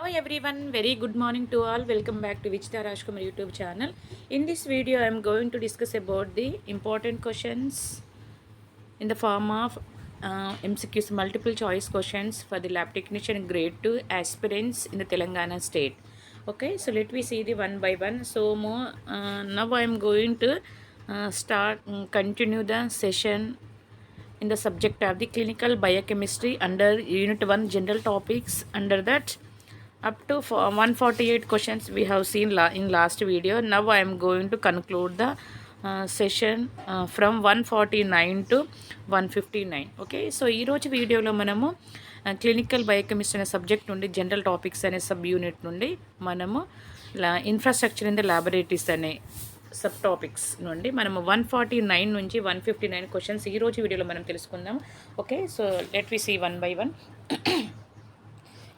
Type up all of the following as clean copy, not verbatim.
Hello everyone, very good morning to all. Welcome back to Vichita Rajkumar YouTube channel. In this video, I am going to discuss about the important questions in the form of MCQs, multiple choice questions for the lab technician grade 2 aspirants in the Telangana state. Okay, so let me see the one by one. So now I am going to continue the session in the subject of the clinical biochemistry under unit 1 general topics. Under that, up to 148 questions we have seen in last video. Now I am going to conclude the session from 149 to 159. Okay, so ఈ రోజు వీడియోలో మనము clinical biochemistry అనే subject నుండి general topics అనే sub unit నుండి మనము infrastructure in the laboratories అనే సబ్ టాపిక్స్ నుండి మనము 149 నుంచి 159 క్వశ్చన్స్ ఈ రోజు వీడియోలో మనం తెలుసుకుందాం. Okay, so let we see one by one.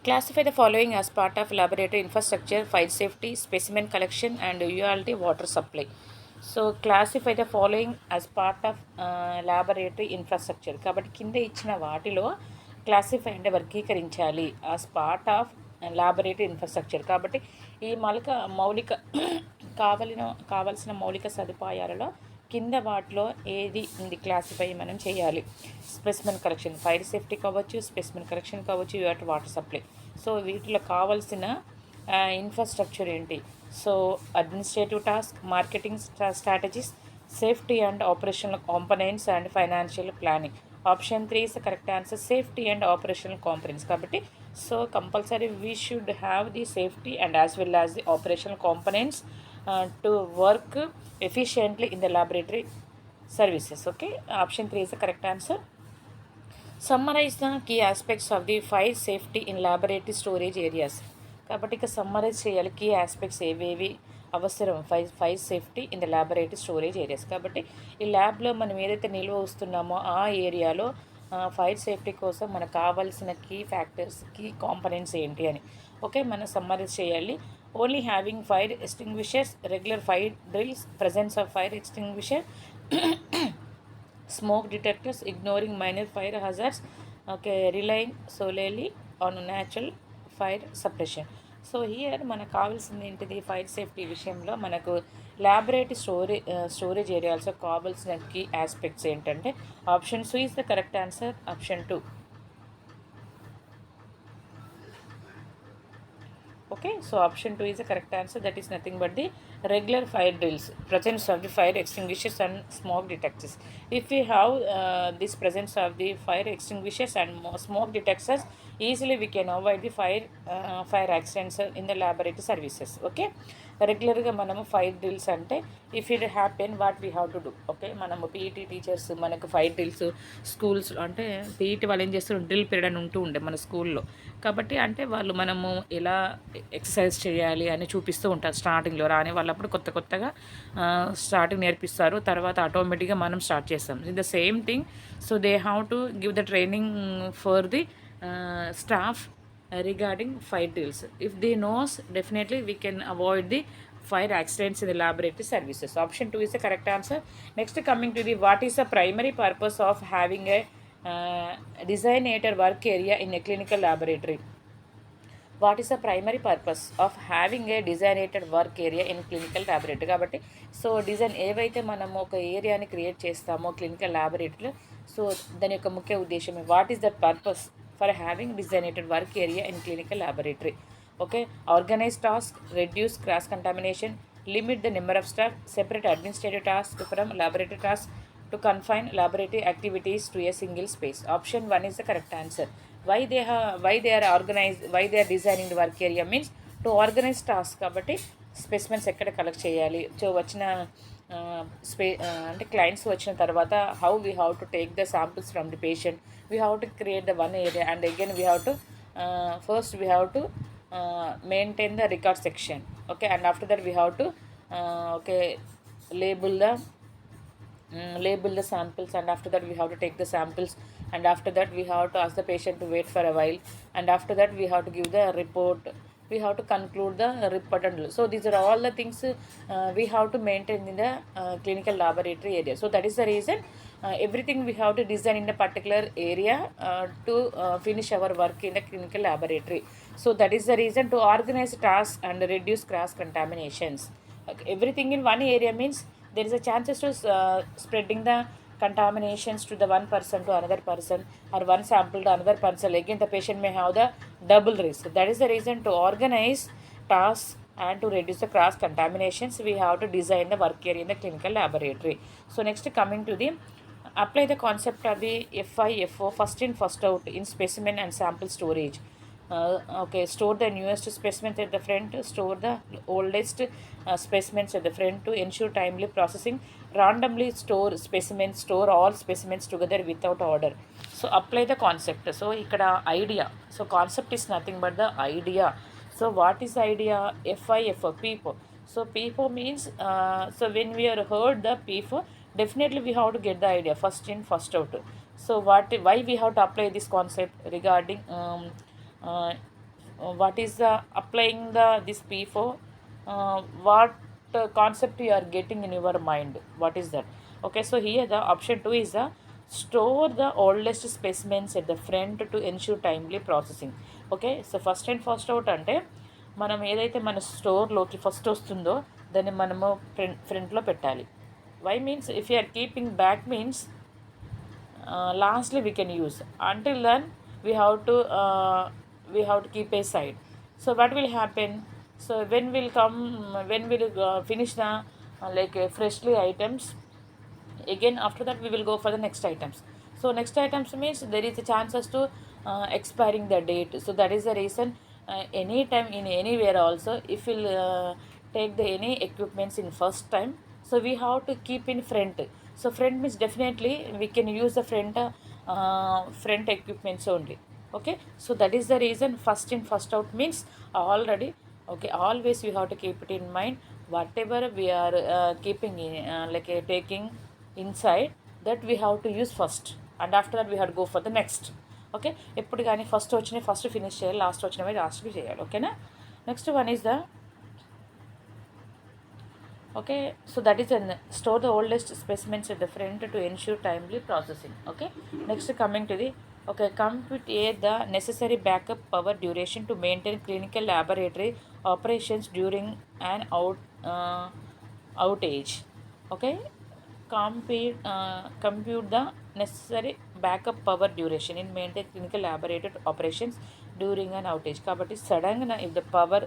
Classify the following as part of laboratory infrastructure: fire safety, specimen collection, and ULT water supply. So classify the following as part of laboratory infrastructure. కాబట్టి కింద ఇచ్చిన వాటిలో classify అంటే వర్గీకరించాలి as part of laboratory infrastructure. కాబట్టి ఈ మౌలిక కావలసిన మౌలిక సదుపాయాలలో కింద వాటిలో ఏది ఉంది క్లాసిఫై మనం చేయాలి. స్పెసిమెన్ కలెక్షన్, ఫైర్ సేఫ్టీ కావచ్చు, స్పెసిమెన్ కలెక్షన్ కావచ్చు, వాటర్ సప్లై. సో వీటిలో కావాల్సిన ఇన్ఫ్రాస్ట్రక్చర్ ఏంటి? So administrative task, marketing strategies, safety and operational components and financial planning. Option 3 is the correct answer, safety and operational components. కాబట్టి so compulsory we should have the safety and as well as the operational components to work efficiently in the laboratory services. Okay, option 3 is the correct answer. Summarize the key aspects of the fire safety in laboratory storage areas. కాబట్టి ఇక summarise చేయాలి key aspects ఏవేవి అవసరం fire safety in the laboratory storage areas. కాబట్టి ఈ ల్యాబ్లో మనం ఏదైతే నిల్వ వస్తున్నామో ఆ ఏరియాలో ఫైర్ సేఫ్టీ కోసం మనకు కావాల్సిన కీ ఫ్యాక్టర్స్, కీ కాంపనెంట్స్ ఏంటి అని. ఓకే, మనం సమ్మరైజ్ చేయాలి. Only having fire extinguishers, regular fire drills, presence of fire extinguisher, smoke detectors, ignoring minor fire hazards, okay, relying solely on natural fire suppression. So here మనకు కావాల్సింది ఏంటిది? Fire safety విషయంలో మనకు laboratory storage ఏరియాస్లో కావాల్సిన key aspects ఏంటంటే option C is the correct answer. Option 2. Okay, so option 2 is the correct answer. That is nothing but the regular fire drills, presence of the fire extinguishers and smoke detectors. If we have this presence of the fire extinguishers and smoke detectors, easily we can avoid the fire accidents in the laboratory services. Okay, రెగ్యులర్గా మనము fire drills అంటే if it happen what we have to do. Okay, మనము PET teachers మనకు fire drills schools అంటే PET వాళ్ళు ఏం చేస్తారు, drill period అని ఉంటూ ఉండే మన స్కూల్లో. కాబట్టి అంటే వాళ్ళు మనము ఎలా ఎక్సర్సైజ్ చేయాలి అని చూపిస్తూ ఉంటారు స్టార్టింగ్లో. రాని వాళ్ళప్పుడు కొత్తగా స్టార్టింగ్ నేర్పిస్తారు, తర్వాత ఆటోమేటిక్గా మనం స్టార్ట్ చేస్తాం. In the same thing, so they have to give the training for the staff regarding fire drills. If they knows, definitely we can avoid the fire accidents in the laboratory services. Option 2 is the correct answer. Next, coming to the what is the primary purpose of having a designated work area in a clinical laboratory? What is the primary purpose of having a designated work area in clinical laboratory. కాబట్టి so design ఏవైతే మనము ఒక ఏరియాని create చేస్తామో clinical ల్యాబొరేటరీలో, so దాని యొక్క ముఖ్య ఉద్దేశం what is that purpose for having designated work area in clinical laboratory. Okay, organize task, reduce cross contamination, limit the number of staff, separate administrative task from laboratory task, to confine laboratory activities to a single space. Option 1 is the correct answer. Why they are designing the work area means to organize tasks. కాబట్టి specimens ఎక్కడ collect చేయాలి, so వచ్చిన అంటే clients వచ్చిన తర్వాత how we have to take the samples from the patient, we have to create the one area and again we have to first we have to maintain the record section. Okay, and after that we have to okay label the samples, and after that we have to take the samples, and after that we have to ask the patient to wait for a while, and after that we have to give the report, we have to conclude the report and so these are all the things we have to maintain in the clinical laboratory area. So that is the reason everything we have to design in a particular area to finish our work in the clinical laboratory. So that is the reason to organize tasks and reduce cross contaminations. Okay, everything in one area means there is a chances to spreading the contaminations to the one person to another person, or one sample to another person. Again, the patient may have the double risk. That is the reason to organize tasks and to reduce the cross contaminations, we have to design the work area in the clinical laboratory. So next, coming to the apply the concept of the FIFO, first in first out, in specimen and sample storage. Okay, store the newest specimens at the front, store the oldest specimens at the front to ensure timely processing. Randomly store specimens, store all specimens together without order. So apply the concept. So ikkada idea. So concept is nothing but the idea. So what is the idea? FIFO, PIFO. So PIFO means, so when we are heard the PIFO, definitely we have to get the idea, first in first out. So why we have to apply this concept regarding uh, what is the applying the this PIFO, what concept you are getting in your mind, what is that? Okay, so here the option 2 is the store the oldest specimens at the front to ensure timely processing. Okay, so first and first out అంటే మనం ఏదైతే మన స్టోర్లోకి first వస్తుందో దాన్ని మనము ఫ్రంట్లో పెట్టాలి. Why means if you are keeping back means lastly we can use. Until then we have to keep aside. So what will happen? So when we'll finish the freshly items, again after that we will go for the next items. So next items means there is a chances to expiring the date. So that is the reason, any time in anywhere also, if we'll take the any equipments in first time, so we have to keep in front. So front means definitely we can use the front equipments only. Okay, so that is the reason first in first out means already. Okay, always we have to keep it in mind. Whatever we are keeping in taking inside, that we have to use first, and after that we have to go for the next. Okay, ఎప్పుడు కానీ first వచ్చినవి first finish చేయాలి, last వచ్చినవి లాస్ట్కి చేయాలి. ఓకేనా? Next one is the okay, so that is an store the oldest specimens at the front to ensure timely processing. Okay, next coming to the compute the necessary backup power duration to maintain clinical laboratory operations during an outage. Okay, compute the necessary backup power duration in maintain clinical laboratory operations during an outage. కాబట్టి సడన్గా if the power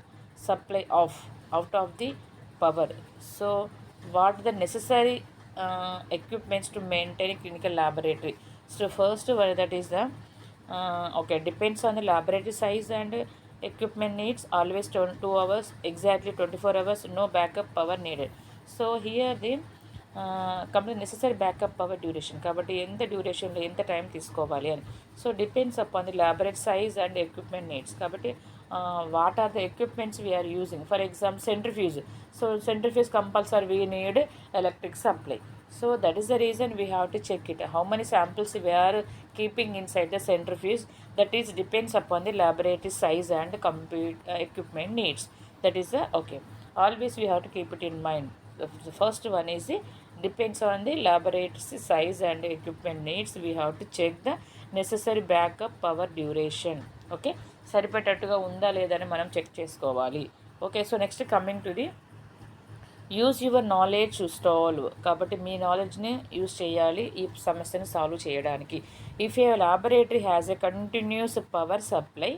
supply out of the power, so what the necessary equipments to maintain a clinical laboratory? So first one, that is the depends on the laboratory size and equipment needs, always 2 hours exactly, 24 hours no backup power needed. So here the complete necessary backup power duration, కాబట్టి ఎంత డ్యూరేషన్లో ఎంత time తీసుకోవాలి అని. So depends upon the laboratory size and equipment needs. కాబట్టి what are the equipments we are using? For example centrifuge. So centrifuge compulsory we need electric supply. So that is the reason we have to check it. How many samples we are keeping inside the centrifuge, that is depends upon the laboratory size and equipment needs. That is the always we have to keep it in mind. The first one is the depends on the laboratory size and equipment needs. We have to check the necessary backup power duration. Okay, సరిపెట్టట్టుగా ఉందా లేదని మనం check చేసుకోవాలి. Okay, so next coming to the use your knowledge to solve. కాబట్టి మీ నాలెడ్జ్ని use చేయాలి ఈ సమస్యను సాల్వ్ చేయడానికి. If a laboratory has a continuous power supply,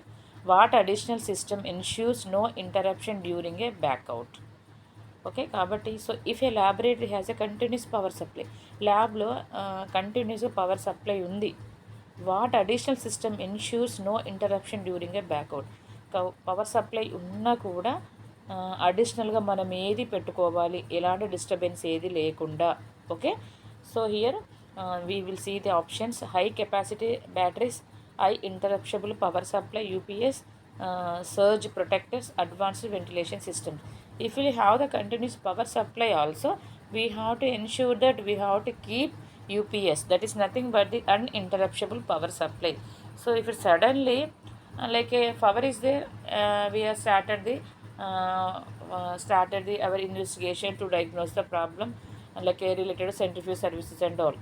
what additional system ensures no interruption during a blackout. Okay, కాబట్టి so if a laboratory has a continuous power supply, ల్యాబ్లో continuous power supply ఉంది, what additional system ensures no interruption during a back out. Power supply ఉన్నా కూడా అడిషనల్గా మనం ఏది పెట్టుకోవాలి, ఎలాంటి డిస్టర్బెన్స్ ఏది లేకుండా. Okay, so here we will see the options: high capacity batteries, high interruptible power supply UPS, surge protectors, advanced ventilation systems. If we have the continuous power supply also, we have to ensure that we have to keep UPS, that is nothing but the uninterruptible power supply. So if it suddenly like a power is there, we have started our investigation to diagnose the problem, like related to centrifuge services and all.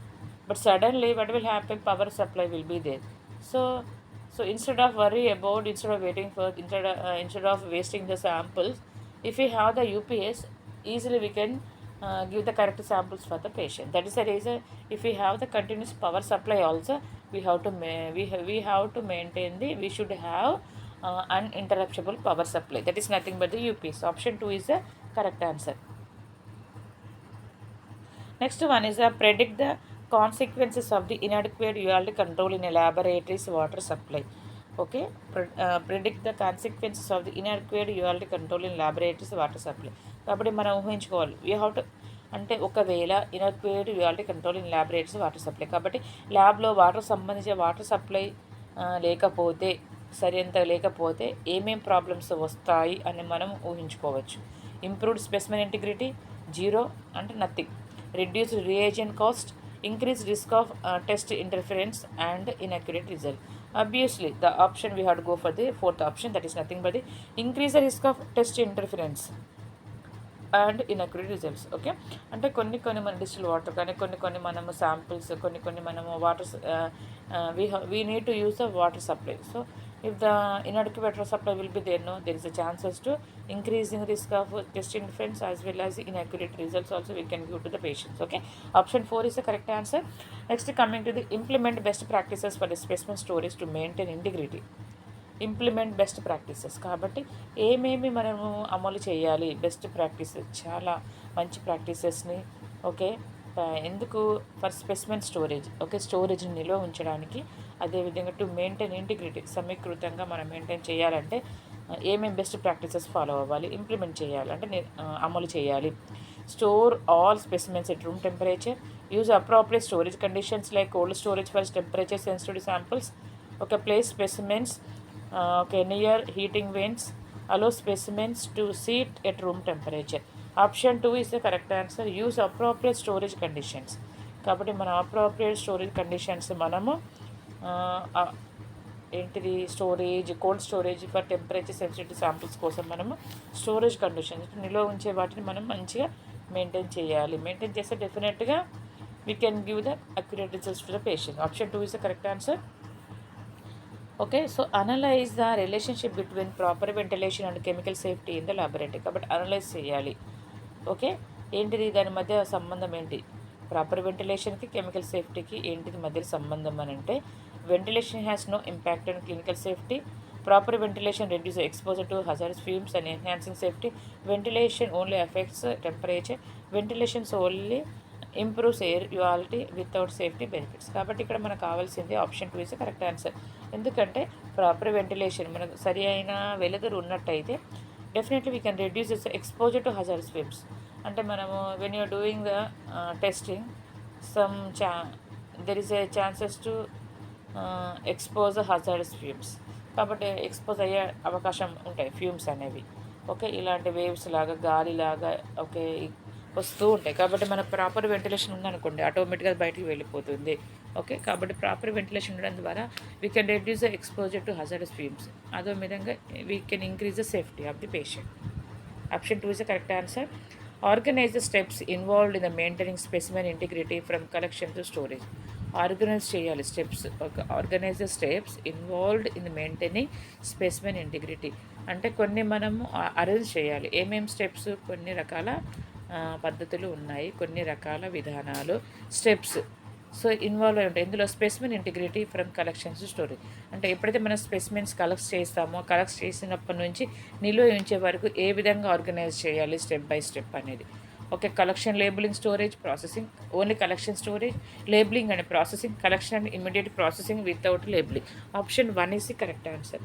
but suddenly what will happen, power supply will be there. So instead of worry about, instead of waiting for, instead of wasting the samples, if we have the UPS, easily we can give the correct samples for the patient. That is the reason, if we have the continuous power supply also, we have to we have to maintain the, we should have uninterruptible power supply. That is nothing but the UPS. Option 2 is the correct answer. Next one is predict the consequences of the inadequate ULD control in a laboratory's water supply. Okay, predict the consequences of the inadequate ULD control in laboratory's water supply. కాబట్టి మనం ఊహించుకోవాలి, we have to, అంటే ఒకవేళ inadequate URT control in laboratories water supply, కాబట్టి ల్యాబ్లో water సంబంధించిన water supply లేకపోతే, సరియంత లేకపోతే ఏమేం ప్రాబ్లమ్స్ వస్తాయి అని మనం ఊహించుకోవచ్చు. ఇంప్రూవ్డ్ స్పెసిమెన్ ఇంటిగ్రిటీ, జీరో అంటే nothing. Reduce reagent cost, increase risk of test interference and inaccurate result. Obviously the option we have to go for the fourth option, that is nothing but the increase the risk of test interference and inaccurate results. Okay, అంటే కొన్ని మన distil water కానీ కొన్ని మనము samples, కొన్ని మనము water, we need to use the water supply. So if the inadequate water supply will be there, no, there is a chances to increasing risk of test interference as well as inaccurate results also we can give to the patients. Okay, option 4 is the correct answer. Next, coming to the implement best practices for the specimen storage to maintain integrity. Implement best practices, కాబట్టి ఏమేమి మనము అమలు చేయాలి, best practices, చాలా మంచి ప్రాక్టీసెస్ని. Okay, ఎందుకు, for specimen storage. Okay, స్టోరేజ్ని నిల్వ ఉంచడానికి, అదేవిధంగా టు మెయింటైన్ ఇంటిగ్రిటీ, సమీకృతంగా మనం మెయింటైన్ చేయాలంటే ఏమేమి బెస్ట్ ప్రాక్టీసెస్ ఫాలో అవ్వాలి, ఇంప్లిమెంట్ చేయాలి అంటే అమలు చేయాలి. Store all specimens at room temperature, use appropriate storage conditions like cold storage for temperature sensitive samples. Okay, place specimens near heating vents, allow specimens to sit at room temperature. Option 2 is the correct answer. Use appropriate storage conditions. కాబట్టి మనం appropriate storage conditions మనము ఏంటిది, storage, cold storage for temperature sensitive samples కోసం మనము storage conditions, నిల్వ ఉంచే వాటిని మనం మంచిగా మెయింటైన్ చేయాలి. మెయింటైన్ చేస్తే డెఫినెట్గా we can give the accurate results to the patient. Option 2 is the correct answer. Okay, so analyse the relationship between proper ventilation and chemical safety in the laboratory. కాబట్టి analyse చేయాలి. Okay, ఏంటిది దాని మధ్య సంబంధం ఏంటి, proper వెంటిలేషన్కి chemical సేఫ్టీకి ఏంటిది మధ్య సంబంధం అని అంటే, ventilation has no impact on clinical safety, proper ventilation reduce exposure to hazardous fumes and enhancing safety, ventilation only affects temperature, ventilations only improves air quality without safety benefits. కాబట్టి ఇక్కడ మనకు కావాల్సింది ఆప్షన్ 2 ఇస్ కరెక్ట్ ఆన్సర్. ఎందుకంటే proper ventilation, మనకు సరి అయిన వెలుతురు ఉన్నట్టయితే definitely we can reduce its exposure to hazardous fumes. అంటే మనము when you're doing the testing, some there is A chances to expose hazardous fumes. కాబట్టి ఎక్స్పోజ్ అయ్యే అవకాశం ఉంటాయి ఫ్యూమ్స్ అనేవి. ఓకే, ఇలాంటి వేవ్స్ లాగా, గాలిలాగా ఓకే వస్తూ ఉంటాయి. కాబట్టి మన ప్రాపర్ వెంటిలేషన్ ఉందనుకోండి, ఆటోమేటిక్గా బయటికి వెళ్ళిపోతుంది. ఓకే, కాబట్టి ప్రాపర్ వెంటిలేషన్ ఉండడం ద్వారా we can reduce the exposure to hazardous fumes. అదే విధంగా we can increase the safety of the patient. Option 2 is the correct answer. Organize the steps involved in the maintaining specimen integrity from collection to storage. Organize చేయాలి steps. Okay, organize the steps involved in maintaining specimen integrity అంటే కొన్ని మనము arrange చేయాలి. ఏమేమి steps, కొన్ని రకాల పద్ధతులు ఉన్నాయి, కొన్ని రకాల విధానాలు, స్టెప్స్. సో ఇన్వాల్వ్ అయి ఉంటాయి ఇందులో. Specimen integrity from collections storage అంటే ఎప్పుడైతే మనం స్పెసిమెన్స్ కలెక్ట్ చేస్తామో, కలెక్ట్ చేసినప్పటి నుంచి నిల్వ ఉంచే వరకు ఏ విధంగా ఆర్గనైజ్ చేయాలి స్టెప్ బై స్టెప్ అనేది. Okay, collection, labelling, storage, processing. Only collection, storage, labelling and processing, collection and immediate processing without labelling. Option 1 is the correct answer.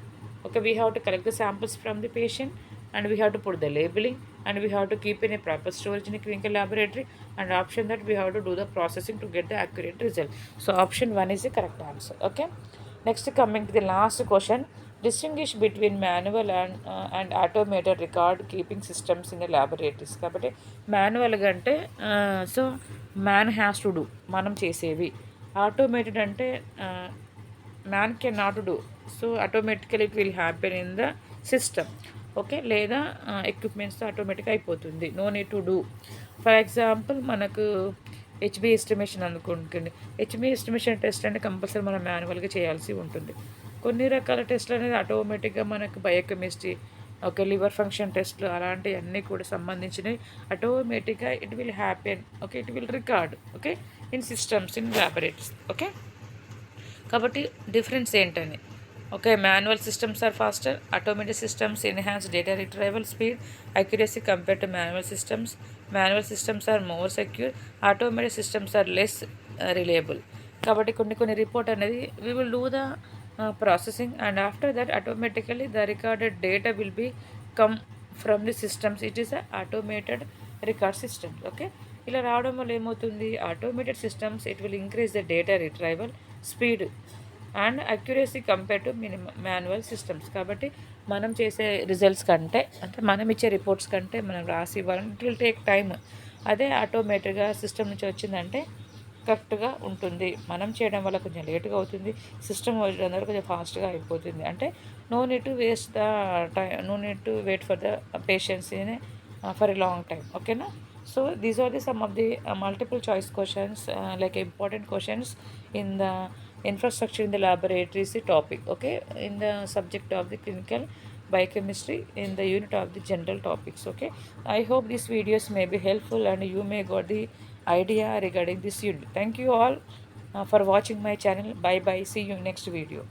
Okay, we have to collect the samples from the patient and we have to put the labeling and we have to keep in a proper storage in a clinical laboratory, and option that we have to do the processing to get the accurate result. So option 1 is the correct answer. Okay, next coming to the last question, distinguish between manual and automated record keeping systems in the laboratories. కాబట్టి మాన్యువల్గా అంటే so man has to do, మనం చేసేవి. Automated అంటే man can not do, so automatically it will happen in the system. Okay, లేదా ఎక్విప్మెంట్స్తో ఆటోమేటిక్గా అయిపోతుంది, no need to do. For example మనకు హెచ్బి ఎస్టిమేషన్ అనుకుంటుంది. హెచ్బి ఎస్టిమేషన్ టెస్ట్ అంటే కంపల్సరీ మనం మాన్యువల్గా చేయాల్సి ఉంటుంది. కొన్ని రకాల టెస్ట్లు అనేది ఆటోమేటిక్గా మనకు బయోకెమిస్ట్రీ, ఓకే, లివర్ ఫంక్షన్ టెస్ట్లు అలాంటివన్నీ కూడా సంబంధించినవి ఆటోమేటిక్గా it will happen, okay, it will record, okay, in systems, in laboratories, okay. కాబట్టి డిఫరెన్స్ ఏంటని, okay, manual systems are faster, automatic systems enhance data retrieval speed, accuracy compare to manual systems are more secure, automatic systems are less reliable. కాబట్టి కొన్ని report అనేది we will do the processing and after that automatically the recorded data will be come from the systems. It is a automated record systems, okay. ఇలా రావడం వల్ల ఏమవుతుంది, automated systems it will increase the data retrieval speed and accuracy compare to manual systems. కాబట్టి మనం చేసే results కంటే, అంటే మనం ఇచ్చే రిపోర్ట్స్ కంటే మనం రాసి ఇవ్వాలని ఇట్ విల్ టేక్ టైమ్. అదే ఆటోమేటిక్గా సిస్టమ్ నుంచి వచ్చిందంటే కరెక్ట్గా ఉంటుంది. మనం చేయడం వల్ల కొంచెం లేట్గా అవుతుంది, సిస్టమ్ అందరూ కొంచెం ఫాస్ట్గా అయిపోతుంది. అంటే no need to waste the time, no need to wait for the patients in for a long time, ఓకేనా. So these are the some of the multiple choice questions, like important questions in the infrastructure in the laboratories topic, okay, in the subject of the clinical biochemistry in the unit of the general topics, okay. I hope these videos may be helpful and you may got the idea regarding this unit. Thank you all for watching my channel. Bye bye, see you next video.